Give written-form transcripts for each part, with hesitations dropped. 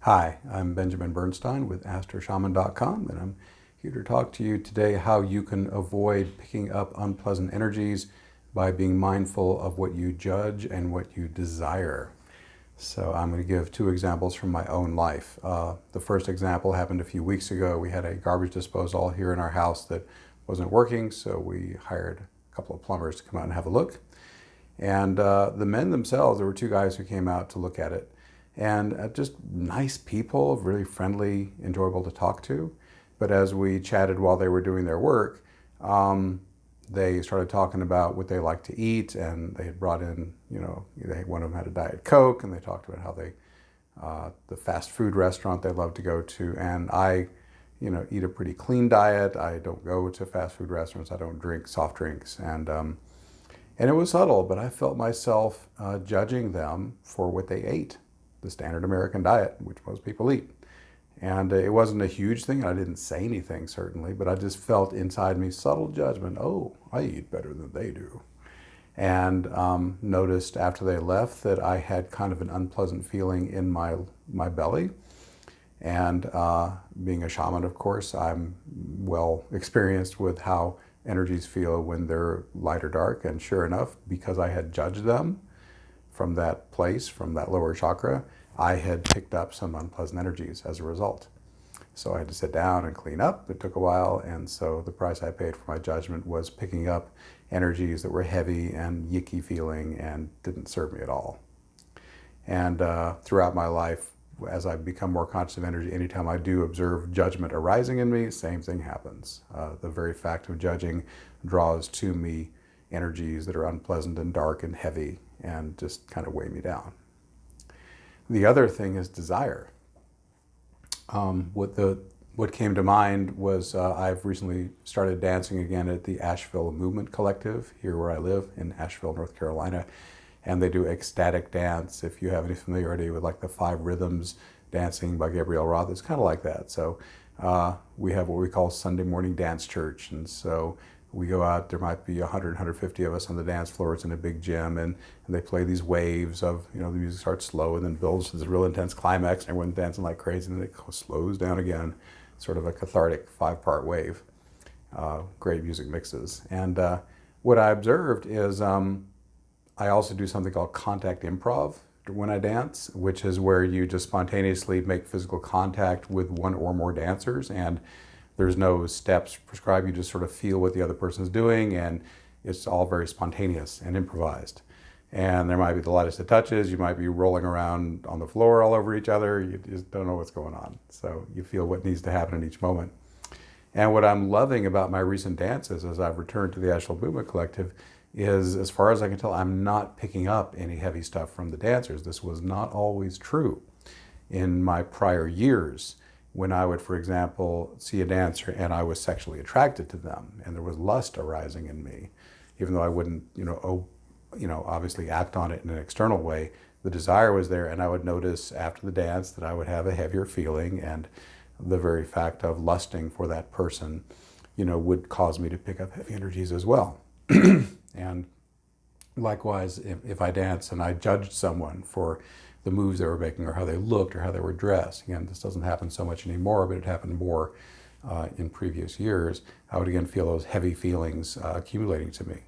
Hi, I'm Benjamin Bernstein with AstroShaman.com, and I'm here to talk to you today how you can avoid picking up unpleasant energies by being mindful of what you judge and what you desire. So I'm going to give two examples from my own life. The first example happened a few weeks ago. We had a garbage disposal here in our house that wasn't working, so we hired a couple of plumbers to come out and have a look. And the men themselves, there were two guys who came out to look at it. And just nice people, really friendly, enjoyable to talk to. But as we chatted while they were doing their work, they started talking about what they like to eat. And they had brought in, one of them had a Diet Coke, and they talked about how the fast food restaurant they love to go to. And I, eat a pretty clean diet. I don't go to fast food restaurants. I don't drink soft drinks. And it was subtle, but I felt myself judging them for what they ate, the standard American diet, which most people eat. And it wasn't a huge thing. I didn't say anything, certainly, but I just felt inside me subtle judgment. Oh, I eat better than they do. And noticed after they left that I had kind of an unpleasant feeling in my belly. And being a shaman, of course, I'm well experienced with how energies feel when they're light or dark. And sure enough, because I had judged them from that place, from that lower chakra, I had picked up some unpleasant energies as a result. So I had to sit down and clean up. It took a while. And so the price I paid for my judgment was picking up energies that were heavy and yicky feeling and didn't serve me at all. And throughout my life, as I become more conscious of energy, anytime I do observe judgment arising in me, same thing happens. The very fact of judging draws to me energies that are unpleasant and dark and heavy and just kind of weigh me down. The other thing is desire. What came to mind was I've recently started dancing again at the Asheville Movement Collective here where I live in Asheville, North Carolina. And they do ecstatic dance. If you have any familiarity with like the 5 rhythms dancing by Gabrielle Roth, it's kind of like that. So we have what we call Sunday morning dance church. And so we go out, there might be 100, 150 of us on the dance floor. It's in a big gym, and they play these waves of, the music starts slow and then builds to this real intense climax, and everyone's dancing like crazy, and then it slows down again, sort of a cathartic 5-part wave. Great music mixes. And what I observed is I also do something called contact improv when I dance, which is where you just spontaneously make physical contact with one or more dancers, and there's no steps prescribed. You just sort of feel what the other person's doing, and it's all very spontaneous and improvised. And there might be the lightest of touches. You might be rolling around on the floor all over each other. You just don't know what's going on. So you feel what needs to happen in each moment. And what I'm loving about my recent dances as I've returned to the Asheville Movement Collective is, as far as I can tell, I'm not picking up any heavy stuff from the dancers. This was not always true in my prior years when I would, for example, see a dancer and I was sexually attracted to them and there was lust arising in me, even though I wouldn't, obviously act on it in an external way. The desire was there, and I would notice after the dance that I would have a heavier feeling, and the very fact of lusting for that person, would cause me to pick up heavy energies as well. And likewise, if I dance and I judged someone for the moves they were making or how they looked or how they were dressed, again, this doesn't happen so much anymore, but it happened more in previous years, I would again feel those heavy feelings accumulating to me.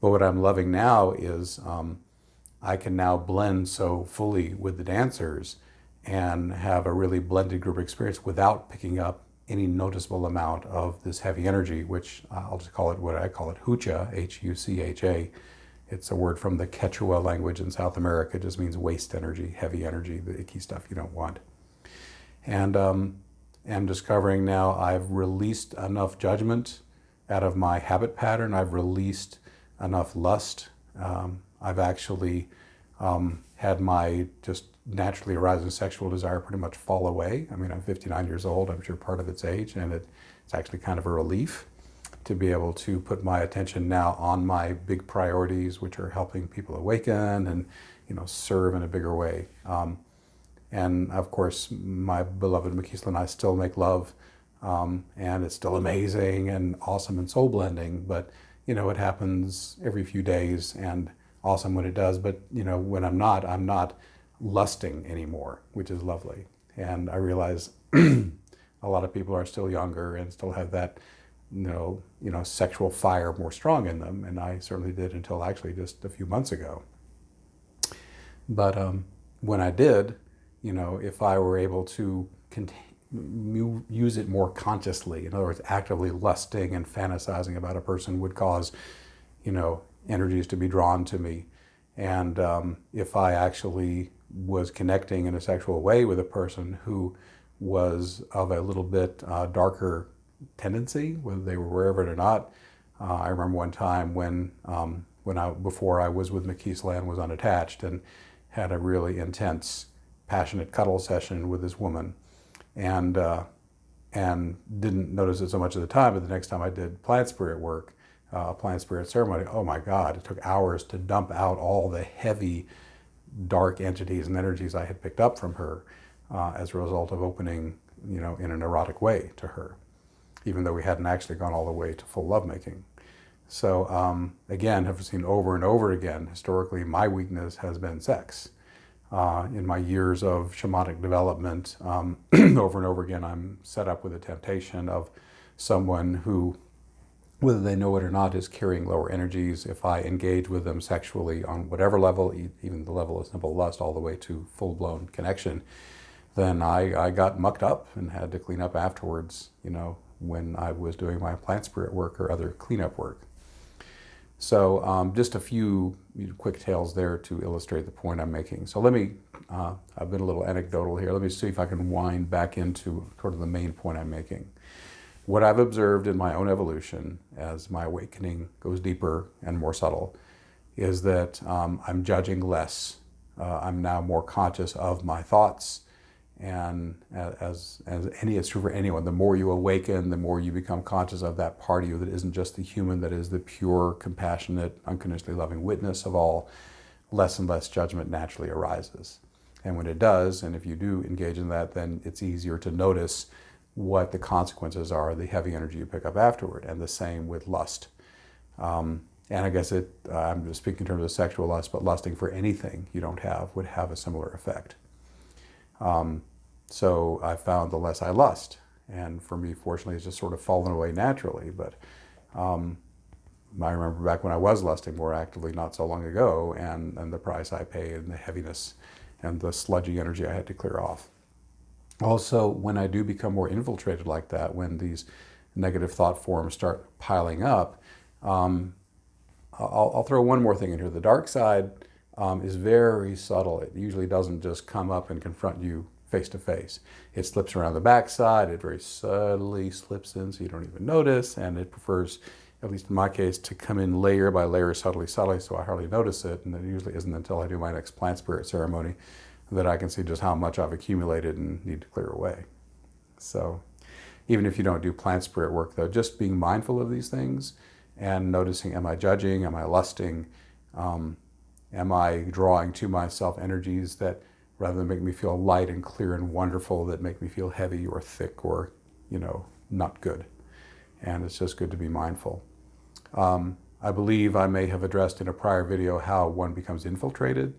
But what I'm loving now is I can now blend so fully with the dancers and have a really blended group experience without picking up any noticeable amount of this heavy energy, which I'll just call it what I call it, hucha, H-U-C-H-A. It's a word from the Quechua language in South America. It just means waste energy, heavy energy, the icky stuff you don't want. And I'm discovering now I've released enough judgment out of my habit pattern. I've released enough lust. I've actually had my just naturally arising sexual desire pretty much fall away. I mean, I'm 59 years old. I'm sure part of its age, and it's actually kind of a relief to be able to put my attention now on my big priorities, which are helping people awaken and, serve in a bigger way. And of course, my beloved Makisla and I still make love, and it's still amazing and awesome and soul blending, but, it happens every few days and awesome when it does. But, when I'm not lusting anymore, which is lovely. And I realize a lot of people are still younger and still have that, sexual fire more strong in them. And I certainly did until actually just a few months ago. But when I did, if I were able to use it more consciously, in other words, actively lusting and fantasizing about a person would cause, energies to be drawn to me. And if I actually was connecting in a sexual way with a person who was of a little bit darker tendency, whether they were aware of it or not. I remember one time before I was with McKeesland, was unattached and had a really intense, passionate cuddle session with this woman, and didn't notice it so much at the time. But the next time I did plant spirit work, plant spirit ceremony, oh my God, it took hours to dump out all the heavy, dark entities and energies I had picked up from her as a result of opening, in an erotic way to her, even though we hadn't actually gone all the way to full lovemaking. So again, have seen over and over again, historically, my weakness has been sex. In my years of shamanic development, over and over again, I'm set up with a temptation of someone who, whether they know it or not, is carrying lower energies. If I engage with them sexually on whatever level, even the level of simple lust all the way to full-blown connection, then I got mucked up and had to clean up afterwards, when I was doing my plant spirit work or other cleanup work. So just a few quick tales there to illustrate the point I'm making. So let me, I've been a little anecdotal here. Let me see if I can wind back into sort of the main point I'm making. What I've observed in my own evolution as my awakening goes deeper and more subtle is that I'm judging less. I'm now more conscious of my thoughts. And it's true for anyone, the more you awaken, the more you become conscious of that part of you that isn't just the human, that is the pure, compassionate, unconditionally loving witness of all, less and less judgment naturally arises. And when it does, and if you do engage in that, then it's easier to notice what the consequences are, the heavy energy you pick up afterward. And the same with lust. And I guess I'm just speaking in terms of sexual lust, but lusting for anything you don't have would have a similar effect. So I found the less I lust, and for me, fortunately, it's just sort of fallen away naturally. But I remember back when I was lusting more actively not so long ago, and the price I paid, and the heaviness, and the sludgy energy I had to clear off. Also, when I do become more infiltrated like that, when these negative thought forms start piling up, I'll throw one more thing in here. The dark side is very subtle. It usually doesn't just come up and confront you face to face. It slips around the backside. It very subtly slips in so you don't even notice, and it prefers, at least in my case, to come in layer by layer, subtly, so I hardly notice it. And it usually isn't until I do my next plant spirit ceremony that I can see just how much I've accumulated and need to clear away. So even if you don't do plant spirit work, though, just being mindful of these things and noticing, am I judging, am I lusting, am I drawing to myself energies that, rather than make me feel light and clear and wonderful, that make me feel heavy or thick or, not good. And it's just good to be mindful. I believe I may have addressed in a prior video how one becomes infiltrated,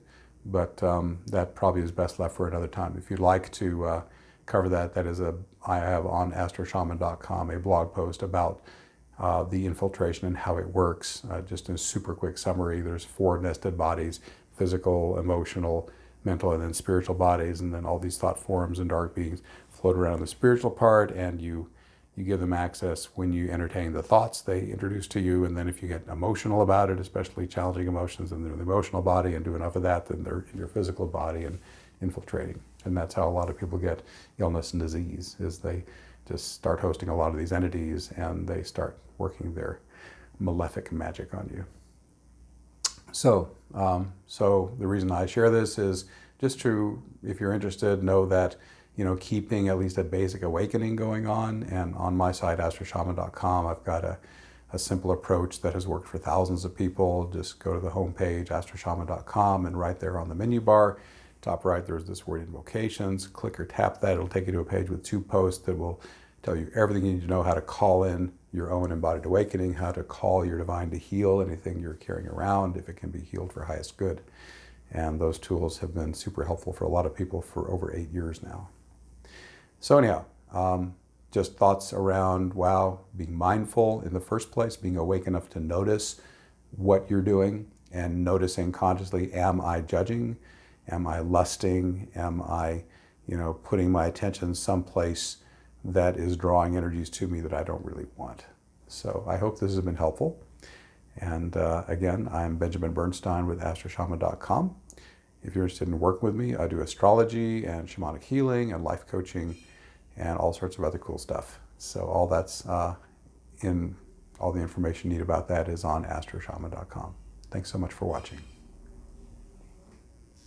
but that probably is best left for another time. If you'd like to cover that, I have on astroshaman.com a blog post about the infiltration and how it works. Just in a super quick summary, there's 4 nested bodies: physical, emotional, mental, and then spiritual bodies. And then all these thought forms and dark beings float around the spiritual part, and you give them access when you entertain the thoughts they introduce to you. And then if you get emotional about it, especially challenging emotions, then they're in the emotional body, and do enough of that, then they're in your physical body and infiltrating. And that's how a lot of people get illness and disease, is they just start hosting a lot of these entities and they start working their malefic magic on you. So the reason I share this is just to, if you're interested, know that, keeping at least a basic awakening going on. And on my site, astroshaman.com, I've got a simple approach that has worked for thousands of people. Just go to the homepage, astroshaman.com, and right there on the menu bar, top right, there's this word invocations. Click or tap that. It'll take you to a page with 2 posts that will tell you everything you need to know: how to call in your own embodied awakening, how to call your divine to heal anything you're carrying around, if it can be healed for highest good. And those tools have been super helpful for a lot of people for over 8 years now. So anyhow, just thoughts around, wow, being mindful in the first place, being awake enough to notice what you're doing and noticing consciously, am I judging? Am I lusting? Am I, putting my attention someplace that is drawing energies to me that I don't really want? So I hope this has been helpful. And again, I'm Benjamin Bernstein with astroshaman.com. If you're interested in working with me, I do astrology and shamanic healing and life coaching and all sorts of other cool stuff. So all that's all the information you need about that is on astroshaman.com. Thanks so much for watching.